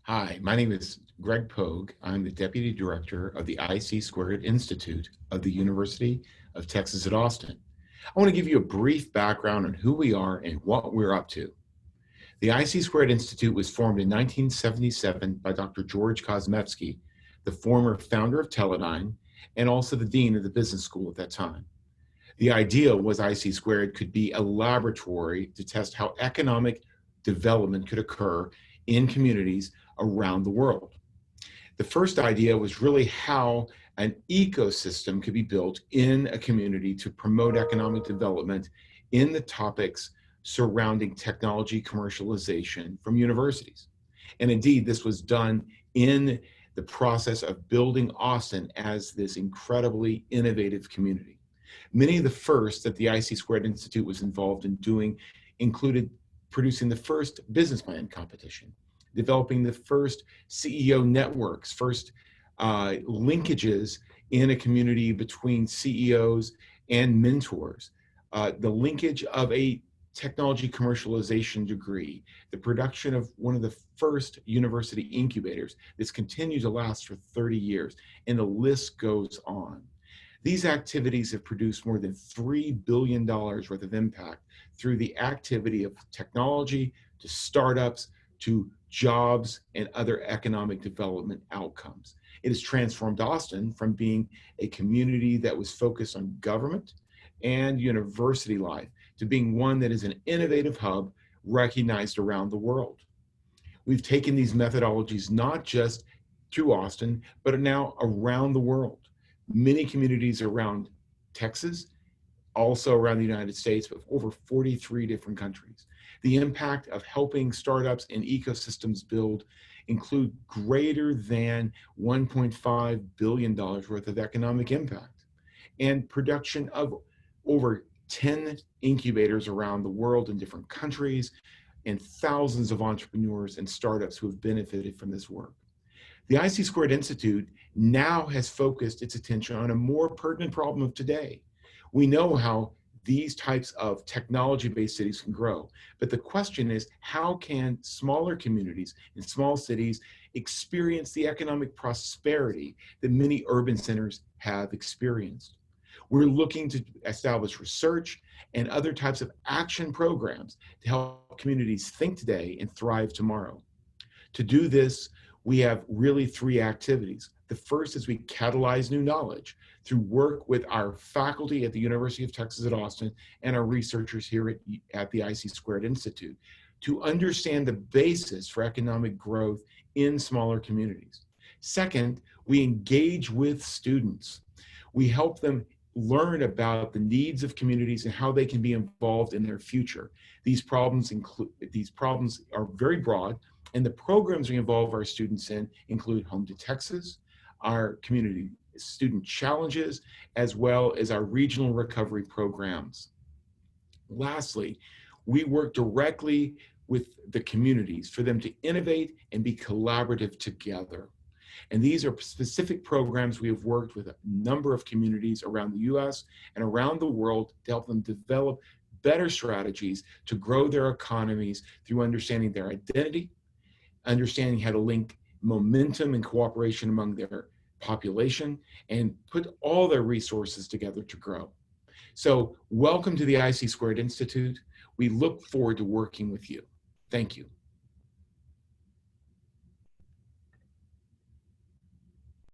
Hi, my name is Greg Pogue. I'm the Deputy Director of the IC² Institute of the University of Texas at Austin. I want to give you a brief background on who we are and what we're up to. The IC² Institute was formed in 1977 by Dr. George Kosmevsky, the former founder of Teledyne and also the dean of the business school at that time. The idea was IC² could be a laboratory to test how economic development could occur in communities around the world. The first idea was really how an ecosystem could be built in a community to promote economic development in the topics surrounding technology commercialization from universities. And indeed, this was done in the process of building Austin as this incredibly innovative community. Many of the firsts that the IC² Institute was involved in doing included producing the first business plan competition, developing the first CEO networks, first linkages in a community between CEOs and mentors, the linkage of a technology commercialization degree, the production of one of the first university incubators. This continued to last for 30 years, and the list goes on. These activities have produced more than $3 billion worth of impact through the activity of technology to startups to jobs and other economic development outcomes. It has transformed Austin from being a community that was focused on government and university life to being one that is an innovative hub recognized around the world. We've taken these methodologies not just to Austin, but now around the world. Many communities around Texas, also around the United States, but over 43 different countries. The impact of helping startups and ecosystems build include greater than $1.5 billion worth of economic impact and production of over 10 incubators around the world in different countries and thousands of entrepreneurs and startups who have benefited from this work. The IC² Institute now has focused its attention on a more pertinent problem of today. We know how these types of technology-based cities can grow, but the question is, how can smaller communities in small cities experience the economic prosperity that many urban centers have experienced? We're looking to establish research and other types of action programs to help communities think today and thrive tomorrow. To do this, we have really three activities. The first is we catalyze new knowledge through work with our faculty at the University of Texas at Austin and our researchers here at the IC² Institute to understand the basis for economic growth in smaller communities. Second, we engage with students. We help them learn about the needs of communities and how they can be involved in their future. These problems are very broad, and the programs we involve our students in include Home to Texas, our community student challenges, as well as our regional recovery programs. Lastly, we work directly with the communities for them to innovate and be collaborative together. And these are specific programs we have worked with a number of communities around the US and around the world to help them develop better strategies to grow their economies through understanding their identity, understanding how to link momentum and cooperation among their population, and put all their resources together to grow. So welcome to the IC² Institute. We look forward to working with you. Thank you.